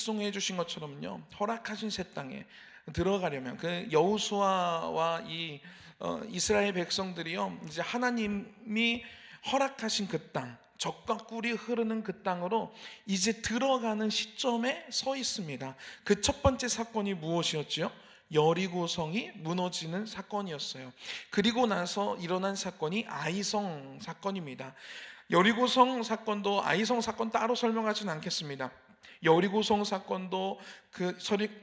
약속해 주신 것처럼요, 허락하신 새 땅에 들어가려면 그 여호수아와 이 이스라엘 백성들이요, 이제 하나님이 허락하신 그 땅, 젖과 꿀이 흐르는 그 땅으로 이제 들어가는 시점에 서 있습니다. 그 첫 번째 사건이 무엇이었지요? 여리고성이 무너지는 사건이었어요. 그리고 나서 일어난 사건이 아이성 사건입니다. 여리고성 사건도 아이성 사건 따로 설명하지는 않겠습니다. 여리고성 사건도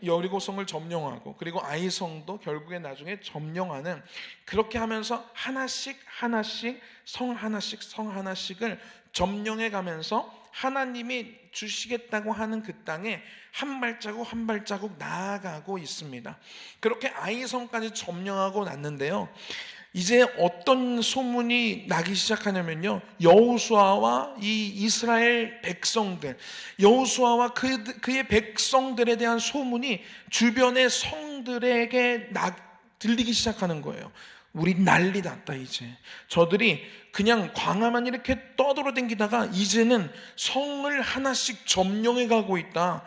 여리고성을 점령하고, 그리고 아이성도 결국에 나중에 점령하는, 그렇게 하면서 하나씩 하나씩 성 하나씩을 점령해 가면서 하나님이 주시겠다고 하는 그 땅에 한 발자국 한 발자국 나아가고 있습니다. 그렇게 아이성까지 점령하고 났는데요, 이제 어떤 소문이 나기 시작하냐면요, 여호수아와 이 이스라엘 백성들, 여호수아와 그의 백성들에 대한 소문이 주변의 성들에게 들리기 시작하는 거예요. 우리 난리 났다. 이제 저들이 그냥 광야만 이렇게 떠돌아다니다가 이제는 성을 하나씩 점령해 가고 있다.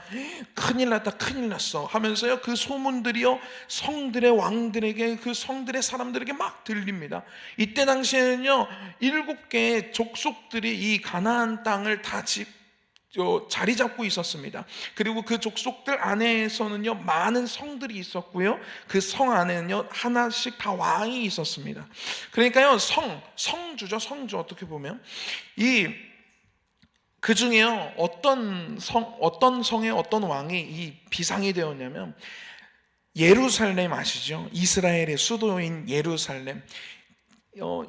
큰일 났다, 큰일 났어 하면서요, 그 소문들이요 성들의 왕들에게, 그 성들의 사람들에게 막 들립니다. 이때 당시에는요 7개의 족속들이 이 가나안 땅을 다 자리 잡고 있었습니다. 그리고 그 족속들 안에서는요 많은 성들이 있었고요, 그 성 안에는요 하나씩 다 왕이 있었습니다. 그러니까요 성주죠. 성주. 어떻게 보면 그 중에요 어떤 성에 어떤 왕이 이 비상이 되었냐면, 예루살렘 아시죠? 이스라엘의 수도인 예루살렘.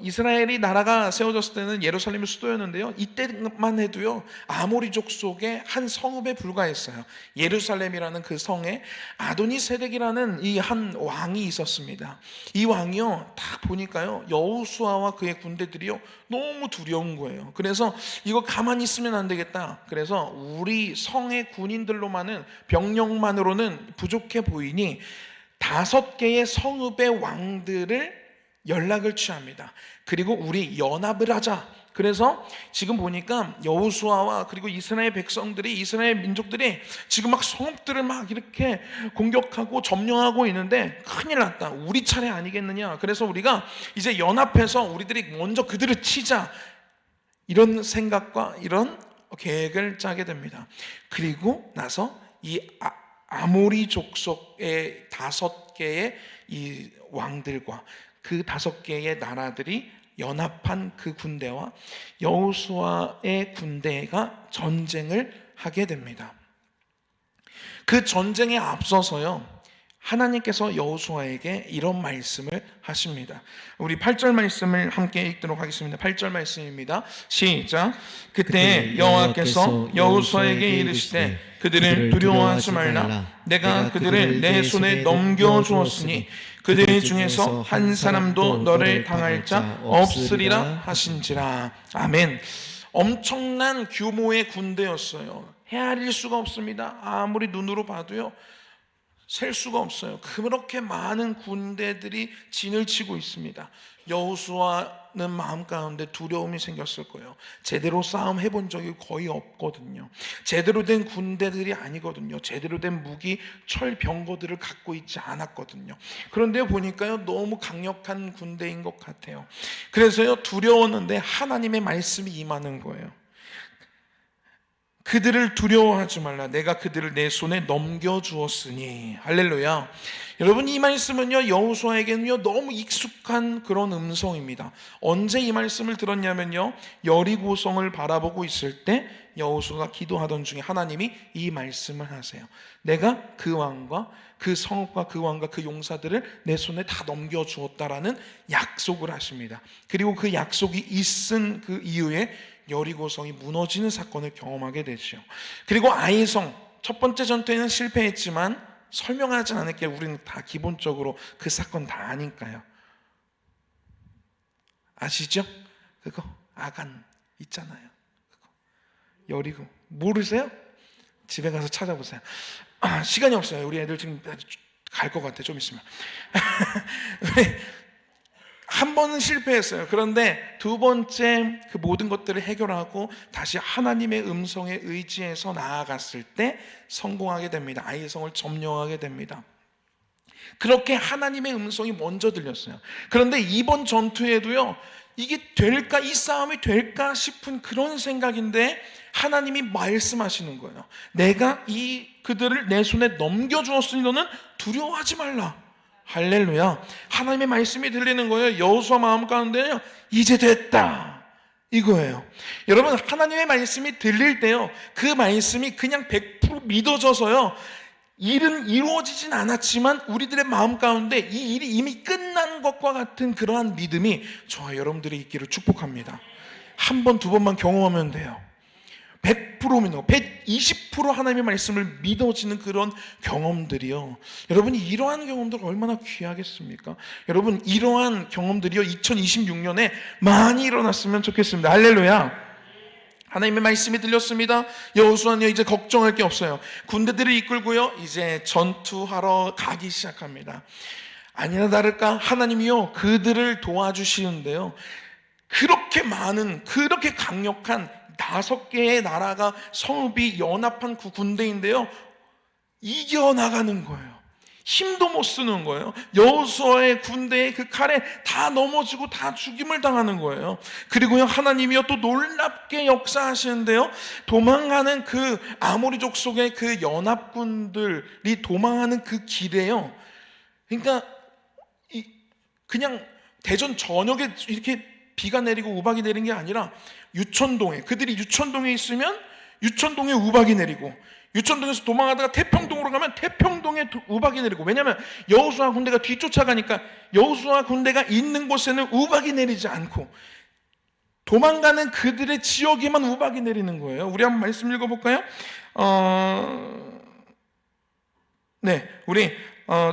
이스라엘이 나라가 세워졌을 때는 예루살렘이 수도였는데요, 이때만 해도요 아모리 족속의 한 성읍에 불과했어요. 예루살렘이라는 그 성에 아도니세덱이라는 이 한 왕이 있었습니다. 이 왕이요 딱 보니까요 여호수아와 그의 군대들이요 너무 두려운 거예요. 그래서 이거 가만히 있으면 안 되겠다. 그래서 우리 성의 군인들로만은, 병력만으로는 부족해 보이니 5개의 성읍의 왕들을 연락을 취합니다. 그리고 우리 연합을 하자. 그래서 지금 보니까 여호수아와 그리고 이스라엘 백성들이, 이스라엘 민족들이 지금 막 성읍들을 막 이렇게 공격하고 점령하고 있는데 큰일 났다, 우리 차례 아니겠느냐. 그래서 우리가 이제 연합해서 우리들이 먼저 그들을 치자, 이런 생각과 이런 계획을 짜게 됩니다. 그리고 나서 이 아모리 족속의 5개의 이 왕들과 그 5개의 나라들이 연합한 그 군대와 여호수아의 군대가 전쟁을 하게 됩니다. 그 전쟁에 앞서서요 하나님께서 여호수아에게 이런 말씀을 하십니다. 우리 8절 말씀을 함께 읽도록 하겠습니다. 8절 말씀입니다. 시작. 그때 여호와께서 여호수아에게 이르시되 그들을 두려워하지 말라. 내가 그들을 내 손에 넘겨주었으니 그들 중에서 한 사람도 너를 당할 자 없으리라 하신지라. 아멘. 엄청난 규모의 군대였어요. 헤아릴 수가 없습니다. 아무리 눈으로 봐도요 셀 수가 없어요. 그렇게 많은 군대들이 진을 치고 있습니다. 여호수아는 마음 가운데 두려움이 생겼을 거예요. 제대로 싸움 해본 적이 거의 없거든요. 제대로 된 군대들이 아니거든요. 제대로 된 무기, 철, 병거들을 갖고 있지 않았거든요. 그런데 보니까요 너무 강력한 군대인 것 같아요. 그래서요 두려웠는데 하나님의 말씀이 임하는 거예요. 그들을 두려워하지 말라. 내가 그들을 내 손에 넘겨주었으니. 할렐루야. 여러분, 이 말씀은요 여호수아에게는요 너무 익숙한 그런 음성입니다. 언제 이 말씀을 들었냐면요 여리고성을 바라보고 있을 때 여호수아가 기도하던 중에 하나님이 이 말씀을 하세요. 내가 그 왕과 그 성읍과 그 왕과 그 용사들을 내 손에 다 넘겨주었다라는 약속을 하십니다. 그리고 그 약속이 있은 그 이후에 여리고성이 무너지는 사건을 경험하게 되죠. 그리고 아이성, 첫 번째 전투에는 실패했지만 설명하진 않을게요. 우리는 다 기본적으로 그 사건 다 아니까요. 아시죠? 그거 아간 있잖아요. 그거. 여리고 모르세요? 집에 가서 찾아보세요. 시간이 없어요. 우리 애들 지금 갈 것 같아. 좀 있으면. 한 번은 실패했어요. 그런데 두 번째 그 모든 것들을 해결하고 다시 하나님의 음성에 의지해서 나아갔을 때 성공하게 됩니다. 아이의 성을 점령하게 됩니다. 그렇게 하나님의 음성이 먼저 들렸어요. 그런데 이번 전투에도요, 이게 될까, 이 싸움이 될까 싶은 그런 생각인데 하나님이 말씀하시는 거예요. 내가 그들을 내 손에 넘겨주었으니 너는 두려워하지 말라. 할렐루야. 하나님의 말씀이 들리는 거예요. 여호수아 마음 가운데는요, 이제 됐다, 이거예요. 여러분, 하나님의 말씀이 들릴 때요, 그 말씀이 그냥 100% 믿어져서요, 일은 이루어지진 않았지만 우리들의 마음 가운데 이 일이 이미 끝난 것과 같은 그러한 믿음이 저와 여러분들이 있기를 축복합니다. 한 번, 두 번만 경험하면 돼요. 100% 믿어, 120% 하나님의 말씀을 믿어지는 그런 경험들이요. 여러분이 이러한 경험들 얼마나 귀하겠습니까? 여러분, 이러한 경험들이요, 2026년에 많이 일어났으면 좋겠습니다. 할렐루야. 하나님의 말씀이 들렸습니다. 여호수아는요, 이제 걱정할 게 없어요. 군대들을 이끌고요, 이제 전투하러 가기 시작합니다. 아니나 다를까 하나님이요, 그들을 도와주시는데요, 그렇게 많은, 그렇게 강력한 5개의 나라가 성읍이 연합한 그 군대인데요, 이겨나가는 거예요. 힘도 못 쓰는 거예요. 여호수아의 군대의 그 칼에 다 넘어지고 다 죽임을 당하는 거예요. 그리고요, 하나님이요 또 놀랍게 역사하시는데요, 도망가는 그 아모리족 속의 그 연합군들이 도망하는 그 길에요, 그러니까 그냥 대전 전역에 이렇게 비가 내리고 우박이 내린 게 아니라 유천동에, 그들이 유천동에 있으면 유천동에 우박이 내리고, 유천동에서 도망하다가 태평동으로 가면 태평동에 우박이 내리고, 왜냐하면 여호수아 군대가 뒤쫓아가니까 여호수아 군대가 있는 곳에는 우박이 내리지 않고 도망가는 그들의 지역에만 우박이 내리는 거예요. 우리 한번 말씀 읽어볼까요? 네, 우리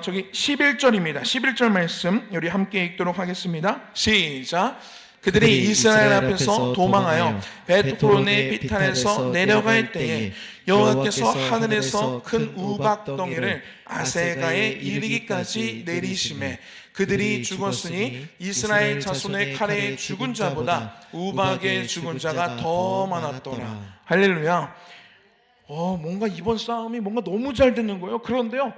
저기 11절입니다. 11절 말씀 우리 함께 읽도록 하겠습니다. 시작. 그들이 이스라엘 앞에서 도망하여 벳호론의 비탈에서 내려갈 때에 여호와께서 하늘에서 큰 우박덩이를 아세가에 이르기까지 내리시매 그들이 죽었으니 이스라엘 자손의 칼에 죽은 자보다 우박에 죽은 자가 더 많았더라. 할렐루야. 뭔가 이번 싸움이 뭔가 너무 잘 되는 거예요. 그런데요,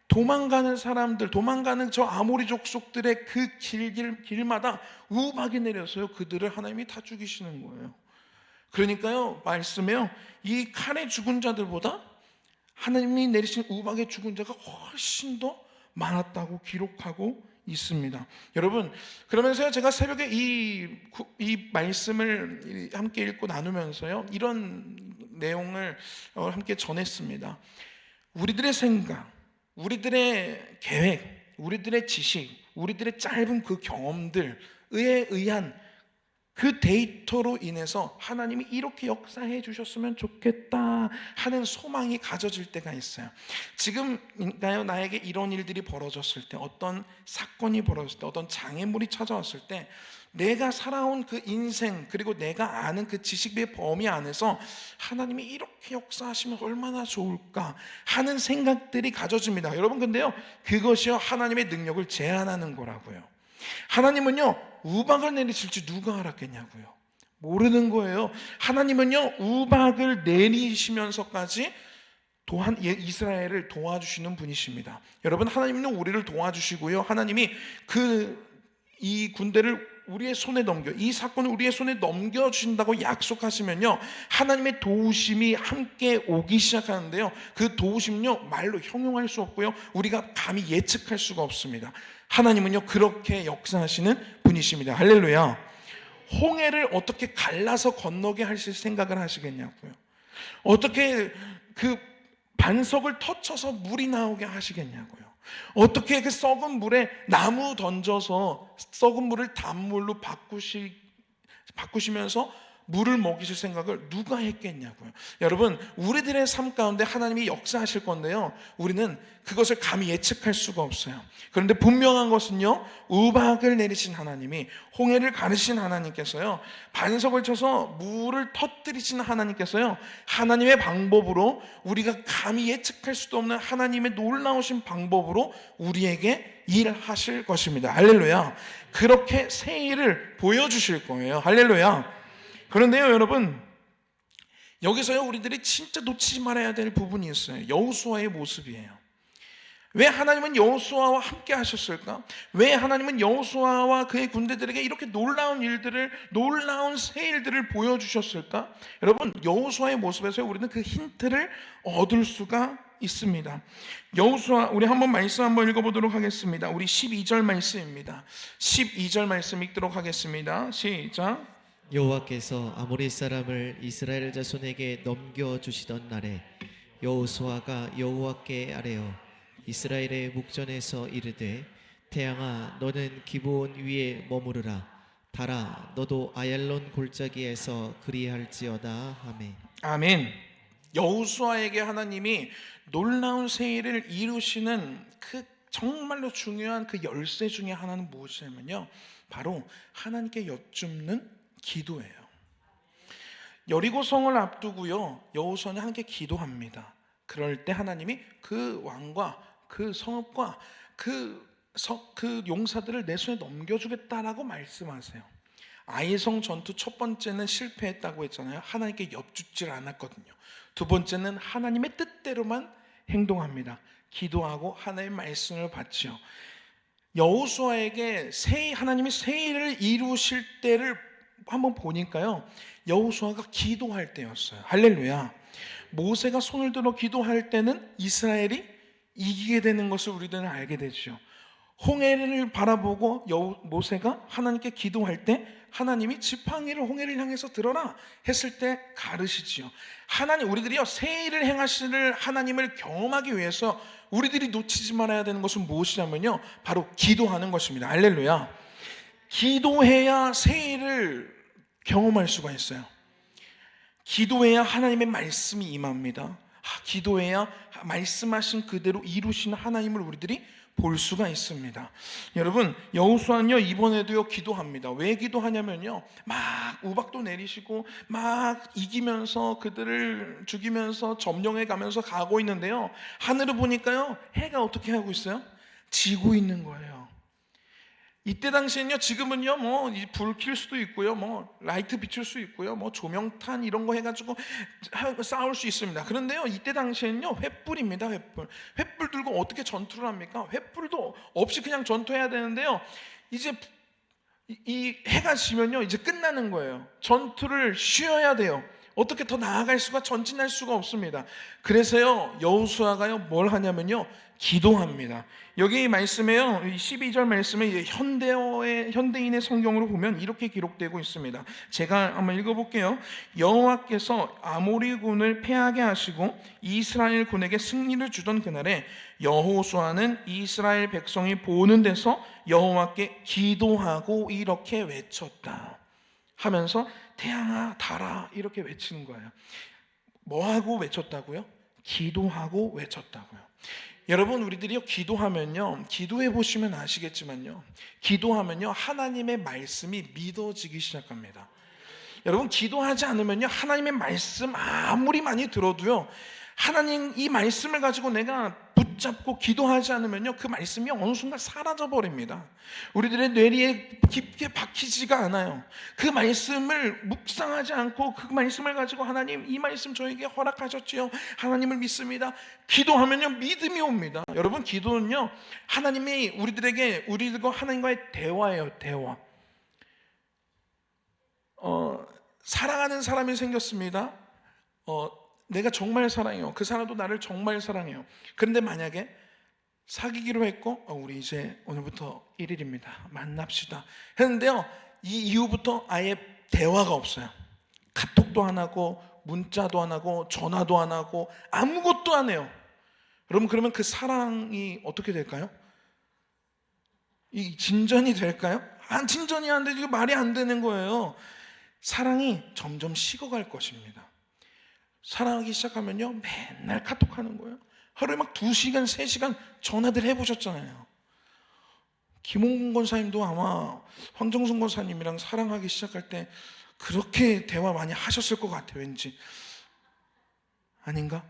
도망가는 사람들, 도망가는 저 아모리 족속들의 그 길마다 우박이 내려서요, 그들을 하나님이 다 죽이시는 거예요. 그러니까요, 말씀에요, 이 칼에 죽은 자들보다 하나님이 내리신 우박에 죽은 자가 훨씬 더 많았다고 기록하고 있습니다. 여러분, 그러면서요, 제가 새벽에 이 말씀을 함께 읽고 나누면서요, 이런 내용을 함께 전했습니다. 우리들의 생각, 우리들의 계획, 우리들의 지식, 우리들의 짧은 그 경험들에 의한 그 데이터로 인해서 하나님이 이렇게 역사해 주셨으면 좋겠다 하는 소망이 가져질 때가 있어요. 지금인가요? 나에게 이런 일들이 벌어졌을 때, 어떤 사건이 벌어졌을 때, 어떤 장애물이 찾아왔을 때, 내가 살아온 그 인생, 그리고 내가 아는 그 지식의 범위 안에서 하나님이 이렇게 역사하시면 얼마나 좋을까 하는 생각들이 가져집니다. 여러분, 근데요, 그것이요, 하나님의 능력을 제한하는 거라고요. 하나님은요, 우박을 내리실지 누가 알았겠냐고요. 모르는 거예요. 하나님은요, 우박을 내리시면서까지 또한 이스라엘을 도와주시는 분이십니다. 여러분, 하나님은 우리를 도와주시고요, 하나님이 이 군대를 우리의 손에 이 사건을 우리의 손에 넘겨주신다고 약속하시면요, 하나님의 도우심이 함께 오기 시작하는데요, 그 도우심은요, 말로 형용할 수 없고요, 우리가 감히 예측할 수가 없습니다. 하나님은요, 그렇게 역사하시는 분이십니다. 할렐루야. 홍해를 어떻게 갈라서 건너게 하실 생각을 하시겠냐고요. 어떻게 그 반석을 터쳐서 물이 나오게 하시겠냐고요. 어떻게 그 썩은 물에 나무 던져서 썩은 물을 단물로 바꾸시면서 물을 먹이실 생각을 누가 했겠냐고요. 여러분, 우리들의 삶 가운데 하나님이 역사하실 건데요, 우리는 그것을 감히 예측할 수가 없어요. 그런데 분명한 것은요, 우박을 내리신 하나님이, 홍해를 가르신 하나님께서요, 반석을 쳐서 물을 터뜨리신 하나님께서요, 하나님의 방법으로, 우리가 감히 예측할 수도 없는 하나님의 놀라우신 방법으로 우리에게 일하실 것입니다. 할렐루야. 그렇게 새 일을 보여주실 거예요. 할렐루야. 그런데요, 여러분, 여기서요, 우리들이 진짜 놓치지 말아야 될 부분이 있어요. 여호수아의 모습이에요. 왜 하나님은 여호수아와 함께 하셨을까? 왜 하나님은 여호수아와 그의 군대들에게 이렇게 놀라운 일들을, 놀라운 새 일들을 보여주셨을까? 여러분, 여호수아의 모습에서 우리는 그 힌트를 얻을 수가 있습니다. 여호수아, 우리 한번 말씀 한번 읽어보도록 하겠습니다. 우리 12절 말씀입니다. 12절 말씀 읽도록 하겠습니다. 시작. 여호와께서 아모리 사람을 이스라엘 자손에게 넘겨주시던 날에 여호수아가 여호와께 아뢰어 이스라엘의 목전에서 이르되 태양아 너는 기브온 위에 머무르라 달아 너도 아얄론 골짜기에서 그리할지어다. 아멘. 아멘. 여호수아에게 하나님이 놀라운 새 일을 이루시는 그 정말로 중요한 그 열쇠 중에 하나는 무엇이냐면요, 바로 하나님께 여쭙는 기도예요. 여리고성을 앞두고요, 여호수아는 하나님께 기도합니다. 그럴 때 하나님이 그 왕과 그 성읍과 그 용사들을 내 손에 넘겨주겠다라고 말씀하세요. 아이성 전투 첫 번째는 실패했다고 했잖아요. 하나님께 여쭙질 않았거든요. 두 번째는 하나님의 뜻대로만 행동합니다. 기도하고 하나님의 말씀을 받죠. 여호수아에게 하나님이 새 일을 이루실 때를 한번 보니까요, 여호수아가 기도할 때였어요. 할렐루야. 모세가 손을 들어 기도할 때는 이스라엘이 이기게 되는 것을 우리들은 알게 되죠. 홍해를 바라보고 모세가 하나님께 기도할 때 하나님이 지팡이를 홍해를 향해서 들어라 했을 때 가르시지요. 우리들이요, 새 일을 행하실 하나님을 경험하기 위해서 우리들이 놓치지 말아야 되는 것은 무엇이냐면요, 바로 기도하는 것입니다. 할렐루야. 기도해야 새 일을 경험할 수가 있어요. 기도해야 하나님의 말씀이 임합니다. 기도해야 말씀하신 그대로 이루시는 하나님을 우리들이 볼 수가 있습니다. 여러분, 여호수아는요, 이번에도요 기도합니다. 왜 기도하냐면요, 막 우박도 내리시고 막 이기면서 그들을 죽이면서 점령해 가면서 가고 있는데요, 하늘을 보니까요, 해가 어떻게 하고 있어요? 지고 있는 거예요. 이때 당시엔요, 지금은요, 뭐 불 킬 수도 있고요, 뭐 라이트 비출 수 있고요, 뭐 조명탄 이런 거 해가지고 싸울 수 있습니다. 그런데요, 이때 당시엔요, 횃불입니다. 횃불 들고 어떻게 전투를 합니까? 횃불도 없이 그냥 전투해야 되는데요, 이제 이 해가 지면요, 이제 끝나는 거예요. 전투를 쉬어야 돼요. 어떻게 더 나아갈 수가, 전진할 수가 없습니다. 그래서요, 여호수아가요 뭘 하냐면요, 기도합니다. 여기 말씀에요, 12절 말씀에 현대인의 성경으로 보면 이렇게 기록되고 있습니다. 제가 한번 읽어볼게요. 여호와께서 아모리군을 패하게 하시고 이스라엘 군에게 승리를 주던 그날에 여호수아는 이스라엘 백성이 보는 데서 여호와께 기도하고 이렇게 외쳤다 하면서 태양아 달아 이렇게 외치는 거예요. 뭐하고 외쳤다고요? 기도하고 외쳤다고요. 여러분, 우리들이요, 기도하면요, 기도해 보시면 아시겠지만요, 기도하면요, 하나님의 말씀이 믿어지기 시작합니다. 여러분, 기도하지 않으면요, 하나님의 말씀 아무리 많이 들어도요, 하나님 이 말씀을 가지고 내가 붙잡고 기도하지 않으면요, 그 말씀이 어느 순간 사라져 버립니다. 우리들의 뇌리에 깊게 박히지가 않아요. 그 말씀을 묵상하지 않고 그 말씀을 가지고 하나님 이 말씀 저에게 허락하셨지요, 하나님을 믿습니다, 기도하면요, 믿음이 옵니다. 여러분, 기도는요, 하나님이 우리들과 하나님과의 대화예요. 대화. 사랑하는 사람이 생겼습니다. 내가 정말 사랑해요. 그 사람도 나를 정말 사랑해요. 그런데 만약에 사귀기로 했고 우리 이제 오늘부터 1일입니다. 만납시다 했는데요, 이 이후부터 아예 대화가 없어요. 카톡도 안 하고 문자도 안 하고 전화도 안 하고 아무것도 안 해요. 여러분, 그러면 그 사랑이 어떻게 될까요? 이 진전이 될까요? 진전이 안 되죠. 말이 안 되는 거예요. 사랑이 점점 식어갈 것입니다. 사랑하기 시작하면요, 맨날 카톡하는 거예요. 하루에 막 2시간, 3시간 전화들 해보셨잖아요. 김홍근 권사님도 아마 황정순 권사님이랑 사랑하기 시작할 때 그렇게 대화 많이 하셨을 것 같아요. 왠지 아닌가?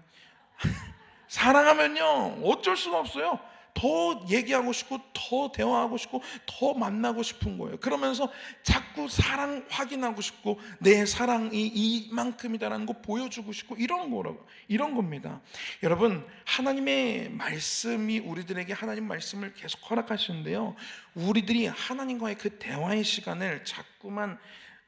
사랑하면요 어쩔 수가 없어요. 더 얘기하고 싶고 더 대화하고 싶고 더 만나고 싶은 거예요. 그러면서 자꾸 사랑 확인하고 싶고 내 사랑이 이만큼이다라는 거 보여주고 싶고 이런 겁니다. 여러분, 하나님의 말씀이 우리들에게 하나님 말씀을 계속 허락하시는데요, 우리들이 하나님과의 그 대화의 시간을 자꾸만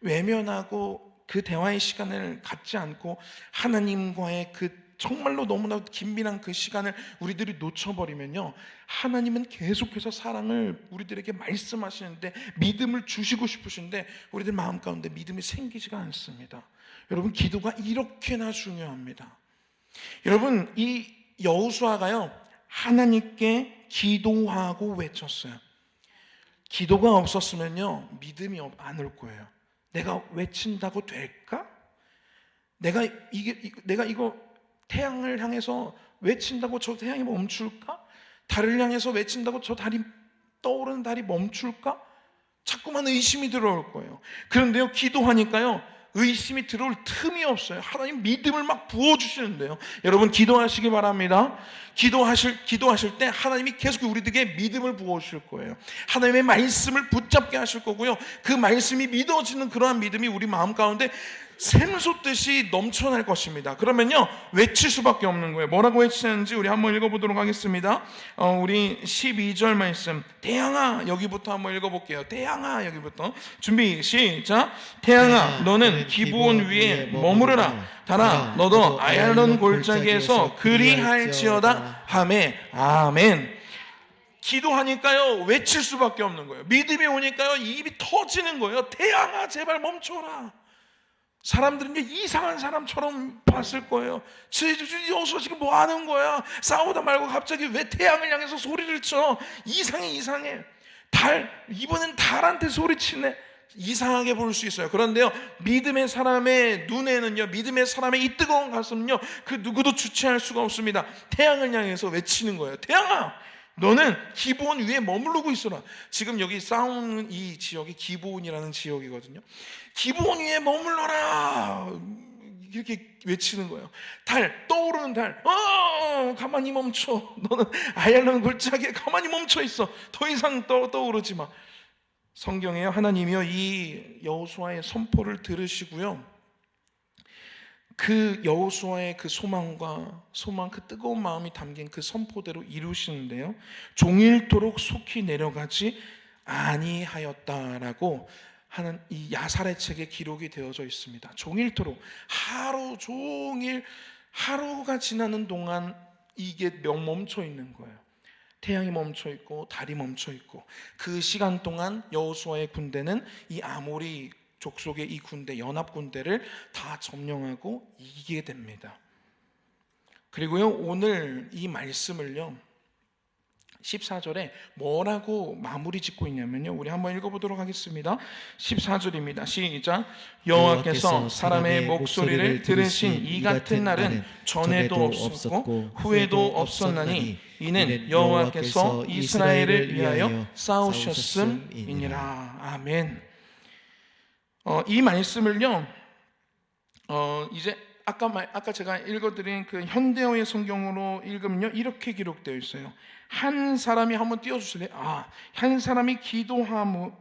외면하고 그 대화의 시간을 갖지 않고 하나님과의 그 정말로 너무나도 긴밀한 그 시간을 우리들이 놓쳐버리면요, 하나님은 계속해서 사랑을 우리들에게 말씀하시는데 믿음을 주시고 싶으신데 우리들 마음 가운데 믿음이 생기지가 않습니다. 여러분, 기도가 이렇게나 중요합니다. 여러분, 이 여호수아가요 하나님께 기도하고 외쳤어요. 기도가 없었으면요 믿음이 안 올 거예요. 내가 외친다고 될까? 내가 이거 태양을 향해서 외친다고 저 태양이 멈출까? 달을 향해서 외친다고 저 달이 떠오르는 달이 멈출까? 자꾸만 의심이 들어올 거예요. 그런데요, 기도하니까요 의심이 들어올 틈이 없어요. 하나님 믿음을 막 부어주시는데요. 여러분, 기도하시기 바랍니다. 기도하실 때 하나님이 계속 우리들에게 믿음을 부어주실 거예요. 하나님의 말씀을 붙잡게 하실 거고요, 그 말씀이 믿어지는 그러한 믿음이 우리 마음 가운데 샘솟듯이 넘쳐날 것입니다. 그러면요 외칠 수밖에 없는 거예요. 뭐라고 외치는지 우리 한번 읽어보도록 하겠습니다. 우리 12절 말씀, 태양아, 여기부터 한번 읽어볼게요. 태양아, 여기부터 준비 시작. 태양아, 너는 기브온 위에 머무르라. 달아, 너도 아얄론 골짜기에서 그리할지어다 하매. 아멘. 기도하니까요 외칠 수밖에 없는 거예요. 믿음이 오니까요 입이 터지는 거예요. 태양아, 제발 멈춰라. 사람들은 이상한 사람처럼 봤을 거예요. 여기서 지금 뭐 하는 거야? 싸우다 말고 갑자기 왜 태양을 향해서 소리를 쳐? 이상해. 이번엔 달한테 소리치네. 이상하게 볼 수 있어요. 그런데요, 믿음의 사람의 눈에는요, 믿음의 사람의 이 뜨거운 가슴은요, 그 누구도 주체할 수가 없습니다. 태양을 향해서 외치는 거예요. 태양아, 너는 기브온 위에 머무르고 있어라. 지금 여기 싸우는 이 지역이 기브온이라는 지역이거든요. 기브온 위에 머물러라, 이렇게 외치는 거예요. 떠오르는 달, 가만히 멈춰. 너는 아얄론 골짜기에 가만히 멈춰 있어. 더 이상 떠오르지 마. 성경에요, 하나님이요 이 여호수아의 선포를 들으시고요, 그 여호수아의 그 소망, 그 뜨거운 마음이 담긴 그 선포대로 이루시는데요, 종일토록 속히 내려가지 아니하였다라고 하는 이 야살의 책에 기록이 되어져 있습니다. 종일토록, 하루 종일, 하루가 지나는 동안 이게 멈춰 있는 거예요. 태양이 멈춰 있고 달이 멈춰 있고, 그 시간 동안 여호수아의 군대는 이 아모리 족속의 이 군대, 연합 군대를 다 점령하고 이기게 됩니다. 그리고요, 오늘 이 말씀을요 14절에 뭐라고 마무리 짓고 있냐면요, 우리 한번 읽어보도록 하겠습니다. 14절입니다. 시작. 여호와께서 사람의 목소리를 들으신 이 같은 날은 전에도 없었고 후에도 없었나니 이는 여호와께서 이스라엘을 위하여 싸우셨음이니라. 아멘. 이 말씀을요 이제 아까 제가 읽어드린 그 현대어의 성경으로 읽으면요 이렇게 기록되어 있어요. 한 사람이, 한번 띄워주실래요? 한 사람이 기도함으로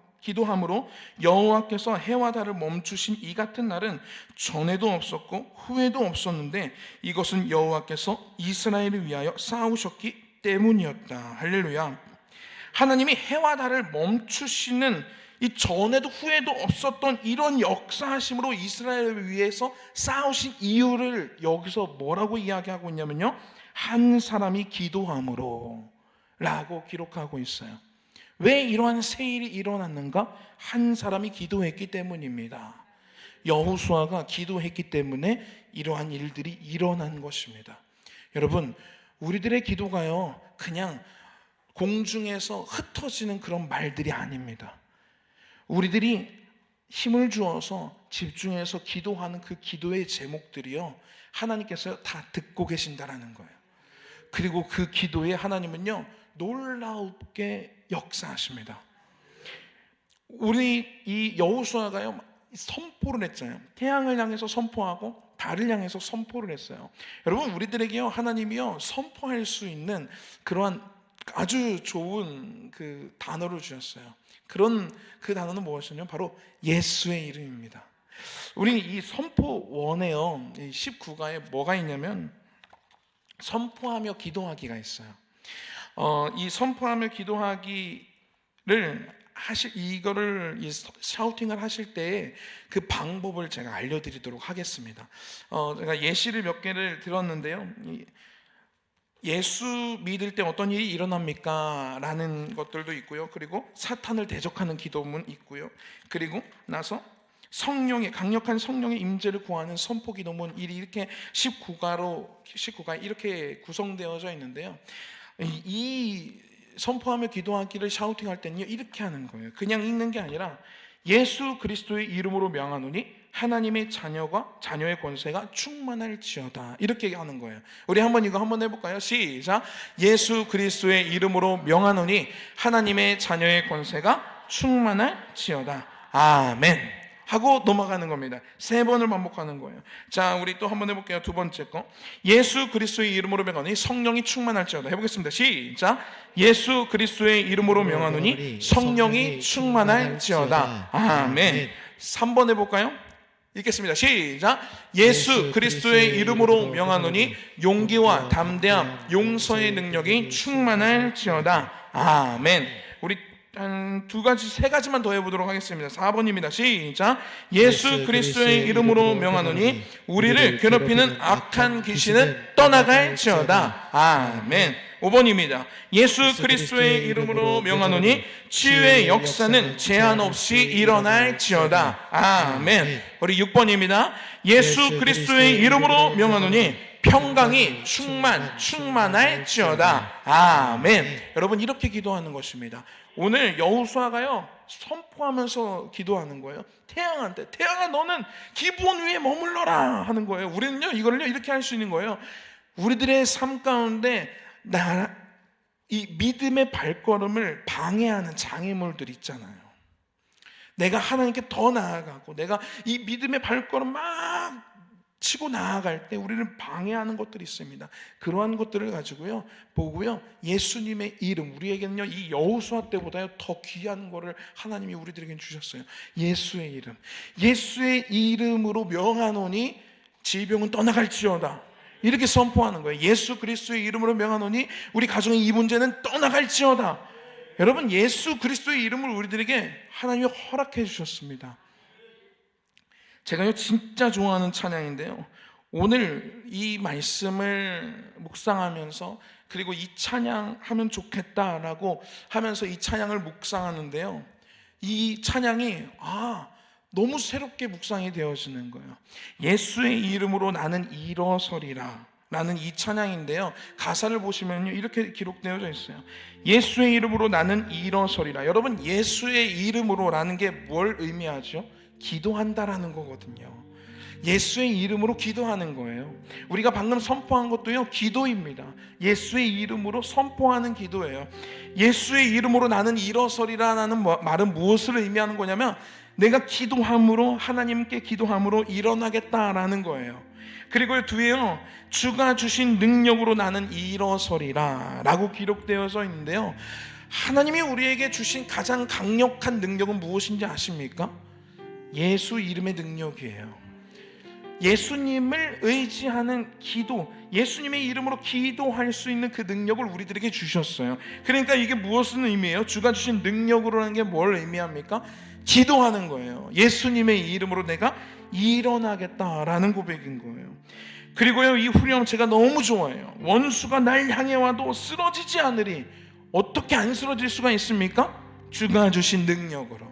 여호와께서 해와 달을 멈추신 이 같은 날은 전에도 없었고 후에도 없었는데 이것은 여호와께서 이스라엘을 위하여 싸우셨기 때문이었다. 할렐루야. 하나님이 해와 달을 멈추시는 이 전에도 후에도 없었던 이런 역사하심으로 이스라엘을 위해서 싸우신 이유를 여기서 뭐라고 이야기하고 있냐면요, 한 사람이 기도함으로 라고 기록하고 있어요. 왜 이러한 세일이 일어났는가? 한 사람이 기도했기 때문입니다. 여호수아가 기도했기 때문에 이러한 일들이 일어난 것입니다. 여러분, 우리들의 기도가요 그냥 공중에서 흩어지는 그런 말들이 아닙니다. 우리들이 힘을 주어서 집중해서 기도하는 그 기도의 제목들이요, 하나님께서 다 듣고 계신다라는 거예요. 그리고 그 기도에 하나님은요 놀랍게 역사하십니다. 우리 이 여호수아가요 선포를 했잖아요. 태양을 향해서 선포하고 달을 향해서 선포를 했어요. 여러분, 우리들에게요 하나님이요 선포할 수 있는 그러한 아주 좋은 그 단어를 주셨어요. 그런 그 단어는 무엇이냐면 바로 예수의 이름입니다. 우리 이 선포원에요 19가에 뭐가 있냐면 선포하며 기도하기가 있어요. 이 선포하며 기도하기를 이거를 샤우팅을 하실 때에 그 방법을 제가 알려드리도록 하겠습니다. 제가 예시를 몇 개를 들었는데요. 예수 믿을 때 어떤 일이 일어납니까? 라는 것들도 있고요. 그리고 사탄을 대적하는 기도문 있고요. 그리고 나서 강력한 성령의 임재를 구하는 선포 기도문 이렇게 19가 이렇게 구성되어져 있는데요. 이 선포하며 기도하기를 샤우팅할 때는요 이렇게 하는 거예요. 그냥 읽는 게 아니라 예수 그리스도의 이름으로 명하노니 하나님의 자녀의 권세가 충만할지어다, 이렇게 하는 거예요. 우리 이거 한번 해볼까요? 시작. 예수 그리스도의 이름으로 명하노니 하나님의 자녀의 권세가 충만할지어다. 아멘 하고 넘어가는 겁니다. 3번을 반복하는 거예요. 자, 우리 또 한번 해볼게요. 두 번째 거. 예수 그리스도의 이름으로 명하노니 성령이 충만할지어다. 해보겠습니다. 시작. 예수 그리스도의 이름으로 명하노니 성령이 충만할지어다. 아멘. 3번 해볼까요? 읽겠습니다. 시작. 예수 그리스도의 이름으로 명하노니 용기와 담대함, 용서의 능력이 충만할지어다. 아멘. 우리 한 세 가지만 더 해보도록 하겠습니다. 4번입니다. 시작. 예수 그리스도의 이름으로 명하노니 우리를 괴롭히는 악한 귀신은 떠나갈지어다. 아멘. 5번입니다. 예수 그리스도의 이름으로 명하노니 치유의 역사는 제한 없이 일어날지어다. 아멘. 우리 6번입니다. 예수 그리스도의 이름으로 명하노니 평강이 충만할지어다. 아멘. 여러분, 이렇게 기도하는 것입니다. 오늘 여호수아가요 선포하면서 기도하는 거예요. 태양한테, 태양아 너는 기브온 위에 머물러라 하는 거예요. 우리는요 이거를요 이렇게 할 수 있는 거예요. 우리들의 삶 가운데 이 믿음의 발걸음을 방해하는 장애물들이 있잖아요. 내가 하나님께 더 나아가고 내가 이 믿음의 발걸음 막 치고 나아갈 때 우리를 방해하는 것들이 있습니다. 그러한 것들을 가지고요 보고요 예수님의 이름, 우리에게는요 이 여호수아 때보다요 더 귀한 거를 하나님이 우리들에게 주셨어요. 예수의 이름. 예수의 이름으로 명하노니 질병은 떠나갈지어다, 이렇게 선포하는 거예요. 예수 그리스도의 이름으로 명하노니 우리 가정의 이 문제는 떠나갈지어다. 여러분, 예수 그리스도의 이름을 우리들에게 하나님이 허락해 주셨습니다. 제가요 진짜 좋아하는 찬양인데요, 오늘 이 말씀을 묵상하면서 그리고 이 찬양하면 좋겠다라고 하면서 이 찬양을 묵상하는데요, 이 찬양이 너무 새롭게 묵상이 되어지는 거예요. 예수의 이름으로 나는 일어서리라 라는 이 찬양인데요, 가사를 보시면요 이렇게 기록되어져 있어요. 예수의 이름으로 나는 일어서리라. 여러분, 예수의 이름으로 라는 게 뭘 의미하죠? 기도한다라는 거거든요. 예수의 이름으로 기도하는 거예요. 우리가 방금 선포한 것도요 기도입니다. 예수의 이름으로 선포하는 기도예요. 예수의 이름으로 나는 일어서리라는 말은 무엇을 의미하는 거냐면 내가 기도함으로, 하나님께 기도함으로 일어나겠다라는 거예요. 그리고 뒤에요 주가 주신 능력으로 나는 일어서리라 라고 기록되어져 있는데요, 하나님이 우리에게 주신 가장 강력한 능력은 무엇인지 아십니까? 예수 이름의 능력이에요. 예수님을 의지하는 기도, 예수님의 이름으로 기도할 수 있는 그 능력을 우리들에게 주셨어요. 그러니까 이게 무엇을 의미해요? 주가 주신 능력으로라는 게 뭘 의미합니까? 기도하는 거예요. 예수님의 이름으로 내가 일어나겠다라는 고백인 거예요. 그리고요 이 후렴 제가 너무 좋아해요. 원수가 날 향해 와도 쓰러지지 않으리. 어떻게 안 쓰러질 수가 있습니까? 주가 주신 능력으로.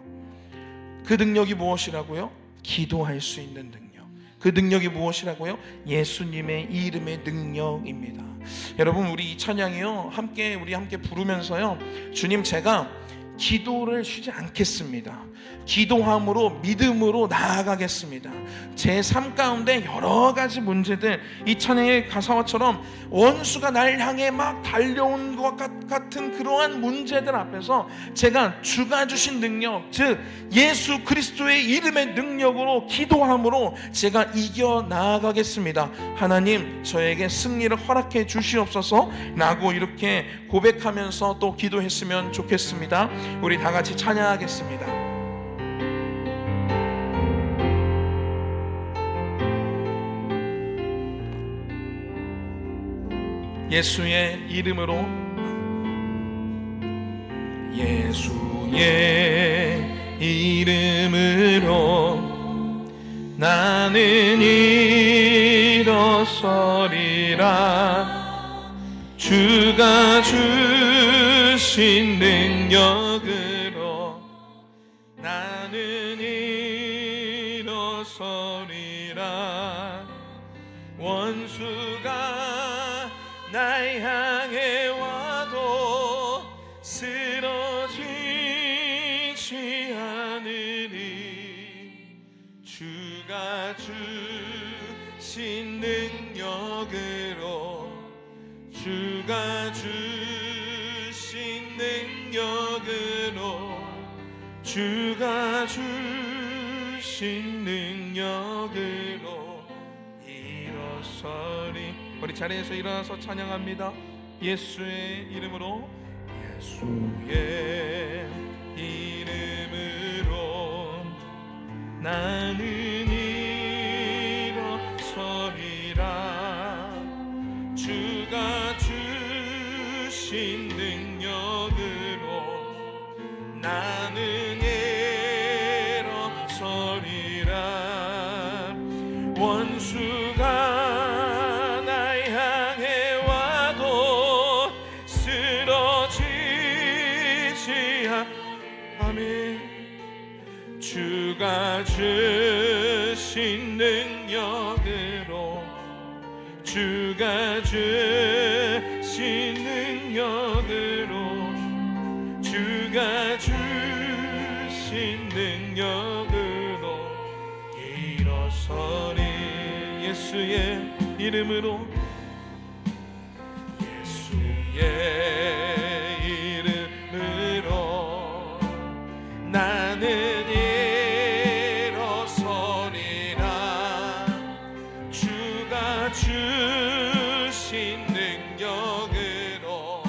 그 능력이 무엇이라고요? 기도할 수 있는 능력. 그 능력이 무엇이라고요? 예수님의 이름의 능력입니다. 여러분, 우리 이 찬양이요 우리 함께 부르면서요, 주님 제가 기도를 쉬지 않겠습니다. 기도함으로 믿음으로 나아가겠습니다. 제 삶 가운데 여러 가지 문제들, 이 찬양의 가사와처럼 원수가 날 향해 막 달려온 것 같은 그러한 문제들 앞에서 제가 주가 주신 능력, 즉 예수 그리스도의 이름의 능력으로 기도함으로 제가 이겨 나아가겠습니다. 하나님 저에게 승리를 허락해 주시옵소서 라고 이렇게 고백하면서 또 기도했으면 좋겠습니다. 우리 다 같이 찬양하겠습니다. 예수의 이름으로, 예수의 이름으로 나는 일어서리라. 주가 주신 능력으로 나는 일어서리라. 원수가 날 향해 와도 쓰러지지 않으리. 주가 주신 능력으로, 주가 주신 능력으로, 주가 주신 능력으로 일어서리. 우리 자리에서 일어나서 찬양합니다. 예수의 이름으로, 예수의 이름으로 나는 일어서리라. 주가 주신 능력으로 나는 일어서리라. 원수가 주가 주신 능력으로, 주가 주신 능력으로, 주가 주신 능력으로 일어서리. 예수의 이름으로, 예수의 이름으로 나는 주신 능력으로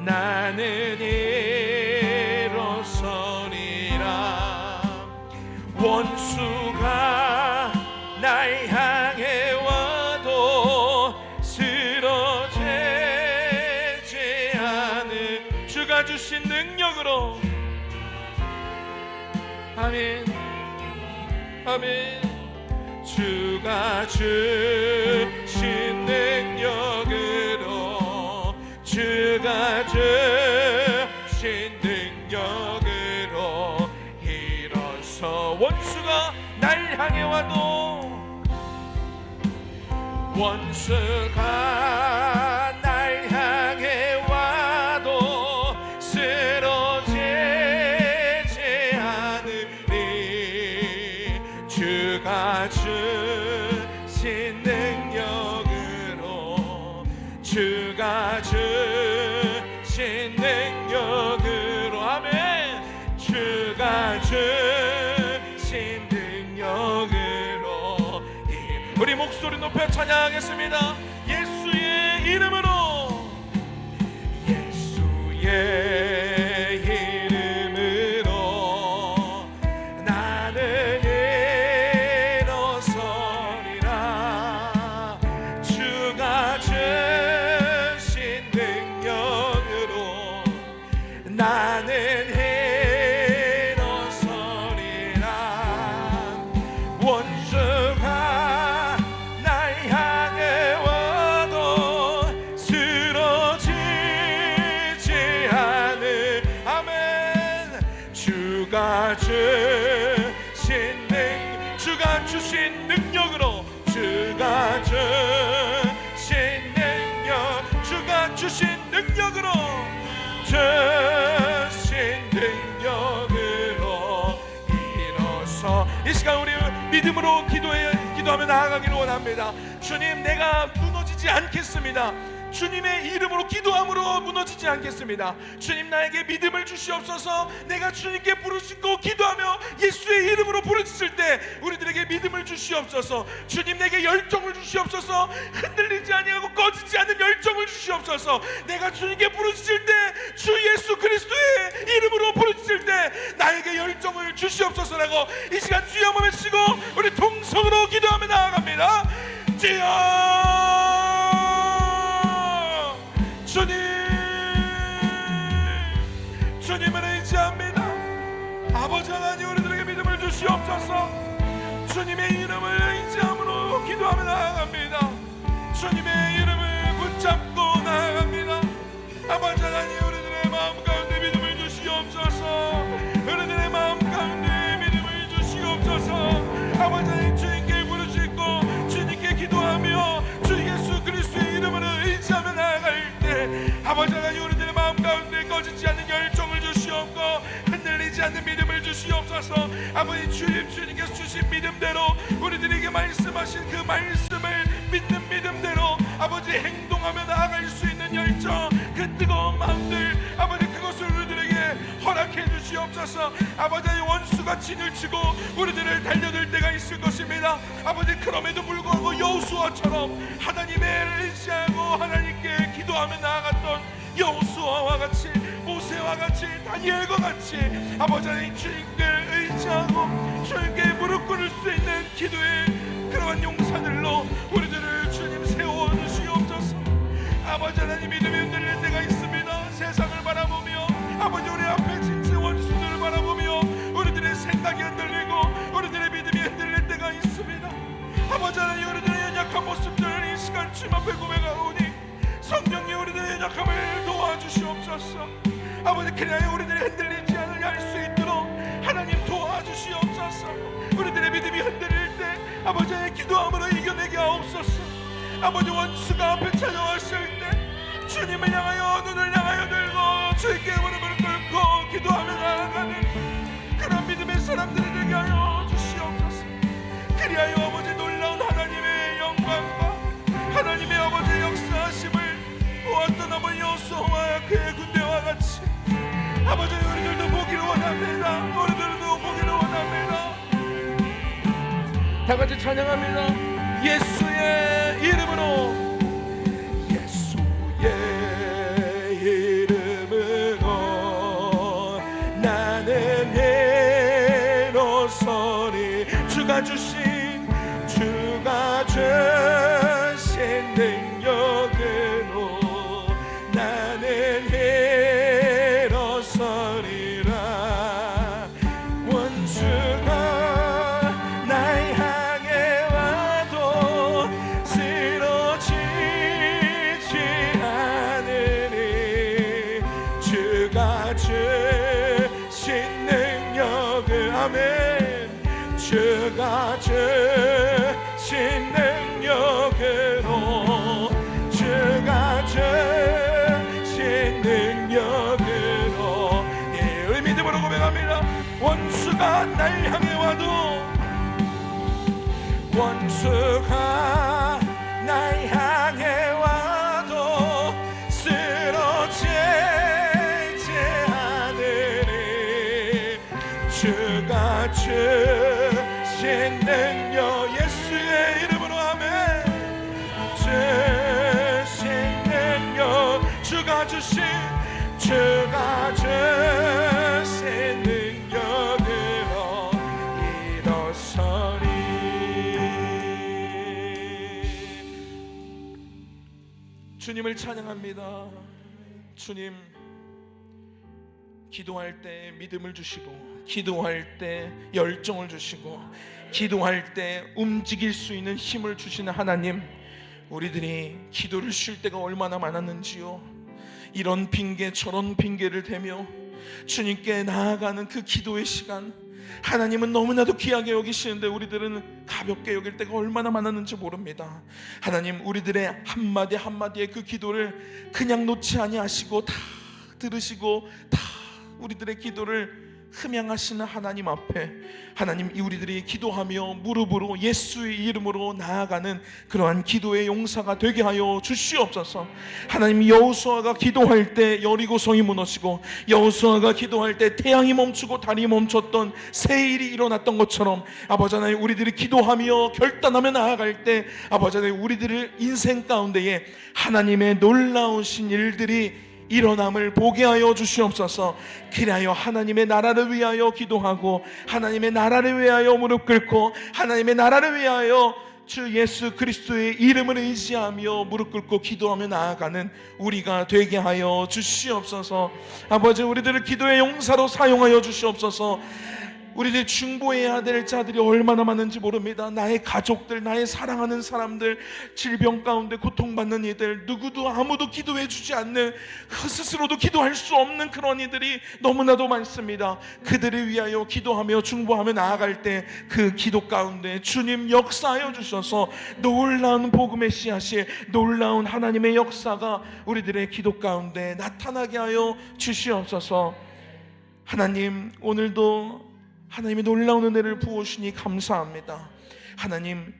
나는 일어서리라. 원수가 날 향해 와도 쓰러지지 않을 주가 주신 능력으로. 아멘, 아멘. 주가 주신 능력으로, 주가 주신 능력으로 일어서. 원수가 날 향해 와도, 원수가 날 향해 와도 쓰러지지 않으리. 주가 주신 능력으로, 주가 주신 능력으로. 아멘. 주가 주신 능력으로. 우리 목소리 높여 찬양하겠습니다. 예수의 이름으로, 예수의 이름으로 나는 일어서리라. 주가 주신 능력으로 나는 일어서리라. 원수가 날 향해 와도 쓰러지지 않을. 아멘. 주가 주신 능력으로, 주가 주신 능력, 주가 주신 능력으로, 주신 능력으로 믿음으로 기도하며 나아가기를 원합니다. 주님, 내가 무너지지 않겠습니다. 주님의 이름으로 기도함으로 무너지지 않겠습니다. 주님, 나에게 믿음을 주시옵소서. 내가 주님께 부르짖고 기도하며 예수의 이름으로 부르짖을 때 우리들에게 믿음을 주시옵소서. 주님, 내게 열정을 주시옵소서. 흔들리지 아니하고 꺼지지 않는 열정을 주시옵소서. 내가 주님께 부르짖을 때, 주 예수 그리스도의 이름으로 부르짖을 때 나에게 열정을 주시옵소서라고 이 시간 주여 한번 외치고 우리 통성으로 기도하며 나아갑니다. 주여, 주님을 의지합니다. 아버지 하나님, 우리들에게 믿음을 주시옵소서. 주님의 이름을 의지함으로 기도하며 나아갑니다. 주님의 이름을 붙잡고 나아갑니다. 아버지 하나님, 우리들의 마음 가운데 믿음을 주시옵소서. 우리들의 마음 가운데 믿음을 주시옵소서. 아버지 하나님, 주님께 부르짖고 주님께 기도하며 주 예수 그리스도의 이름으로 의지하며 나아갈 때 아버지 하나님, 우리들의 마음 가운데 꺼지지 않는 열정을 주시옵고 흔들리지 않는 믿음을 주시옵소서. 아버지, 주님께서 주신 믿음대로 우리들에게 말씀하신 그 말씀을 믿는 믿음대로 아버지 행동하며 나아갈 수 있는 열정, 그 뜨거운 마음들 아버지, 그것을 우리들에게 허락해 주시옵소서. 아버지, 원수가 진을 치고 우리들을 달려들 때가 있을 것입니다. 아버지, 그럼에도 불구하고 여호수아처럼 하나님의 의지하고 하나님께 기도하며 나아갔던 여호수아와 같이, 모세와 같이, 다니엘과 같이 아버지 하나님, 주님께 의지하고 주님께 무릎 꿇을 수 있는 기도의 그러한 용사들로 우리들을 주님 세워주시옵소서. 아버지 하나님, 믿음이 흔들릴 때가 있습니다. 세상을 바라보며 아버지, 우리 앞에 진짜 원수들을 바라보며 우리들의 생각이 흔들리고 우리들의 믿음이 흔들릴 때가 있습니다. 아버지 하나님, 우리들의 연약한 모습들을 이 시간 주님 앞에 고백하오니 성령님, 우리들의 연약함을 도와주시옵소서. 아버지, 그리하여 우리들이 흔들리지 않으려 할 수 있도록 하나님 도와주시옵소서. 우리들의 믿음이 흔들릴 때 아버지의 기도함으로 이겨내게 하옵소서. 아버지, 원수가 앞에 찾아왔을 때 주님을 향하여 눈을 향하여 들고 주님께 무릎을 꿇고 기도하며 나아가는 그런 믿음의 사람들이 되게 하여 주시옵소서. 그리하여 아버지, 놀라운 하나님의 영광과 하나님의 아버지의 역사하심을 보았던 아버지 여호수아와 그의 군대와 같이 아버지, 우리들도 보기를 원합니다. 우리들도 보기를 원합니다. 다 같이 찬양합니다. 예수의 이름으로, 예수의 이름으로 나는 일어서리. 주가 주신 능력으로 나는 일어서리라. 원수가 날 향해 와도 쓰러지지 않으니 주가 주신 능력을, 아멘, 주가 주신 능력으로, 주가 주신 능력으로, 예, 믿음으로 고백합니다. 원수가 날 향해 와도, 원수가 날 향해 와도 쓰러지지 않으리. 주가 주신 능력, 예수의 이름으로, 아멘, 주신 능력, 주가 주신 능력으로 일어서리. 주님을 찬양합니다. 주님, 기도할 때 믿음을 주시고, 기도할 때 열정을 주시고, 기도할 때 움직일 수 있는 힘을 주시는 하나님, 우리들이 기도를 쉴 때가 얼마나 많았는지요. 이런 핑계 저런 핑계를 대며 주님께 나아가는 그 기도의 시간, 하나님은 너무나도 귀하게 여기시는데 우리들은 가볍게 여길 때가 얼마나 많았는지 모릅니다. 하나님, 우리들의 한마디 한마디의 그 기도를 그냥 놓지 아니하시고 다 들으시고 다 우리들의 기도를 흠양하시는 하나님 앞에 하나님 우리들이 기도하며 무릎으로 예수의 이름으로 나아가는 그러한 기도의 용사가 되게 하여 주시옵소서. 하나님 여호수아가 기도할 때 여리고성이 무너지고 여호수아가 기도할 때 태양이 멈추고 달이 멈췄던 새 일이 일어났던 것처럼 아버지 하나님 우리들이 기도하며 결단하며 나아갈 때 아버지 하나님 우리들의 인생 가운데에 하나님의 놀라우신 일들이 일어남을 보게 하여 주시옵소서. 그리하여 하나님의 나라를 위하여 기도하고 하나님의 나라를 위하여 무릎 꿇고 하나님의 나라를 위하여 주 예수 그리스도의 이름을 의지하며 무릎 꿇고 기도하며 나아가는 우리가 되게 하여 주시옵소서. 아버지 우리들을 기도의 용사로 사용하여 주시옵소서. 우리들 중보해야 될 자들이 얼마나 많은지 모릅니다. 나의 가족들, 나의 사랑하는 사람들, 질병 가운데 고통받는 이들, 누구도 아무도 기도해 주지 않는, 스스로도 기도할 수 없는 그런 이들이 너무나도 많습니다. 그들을 위하여 기도하며 중보하며 나아갈 때 그 기도 가운데 주님 역사하여 주셔서 놀라운 복음의 씨앗이, 놀라운 하나님의 역사가 우리들의 기도 가운데 나타나게 하여 주시옵소서. 하나님 오늘도 하나님의 놀라운 은혜를 부어주시니 감사합니다. 하나님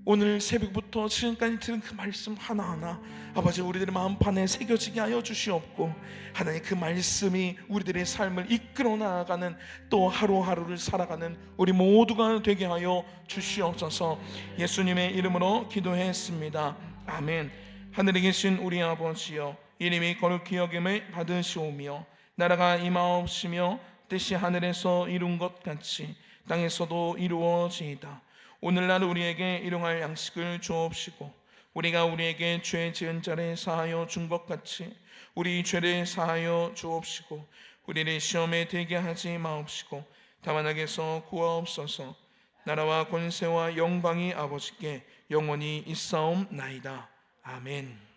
오늘 새벽부터 지금까지 들은 그 말씀 하나하나 아버지 우리들의 마음판에 새겨지게 하여 주시옵고 하나님 그 말씀이 우리들의 삶을 이끌어 나아가는 또 하루하루를 살아가는 우리 모두가 되게 하여 주시옵소서. 예수님의 이름으로 기도했습니다. 아멘. 하늘에 계신 우리 아버지여 이름이 거룩히 여김을 받으시오며 나라가 임하옵시며 뜻이 하늘에서 이룬 것 같이 땅에서도 이루어지이다. 오늘날 우리에게 일용할 양식을 주옵시고 우리가 우리에게 죄 지은 자를 사하여 준 것 같이 우리 죄를 사하여 주옵시고 우리를 시험에 들게 하지 마옵시고 다만 악에서 구하옵소서. 나라와 권세와 영광이 아버지께 영원히 있사옵나이다. 아멘.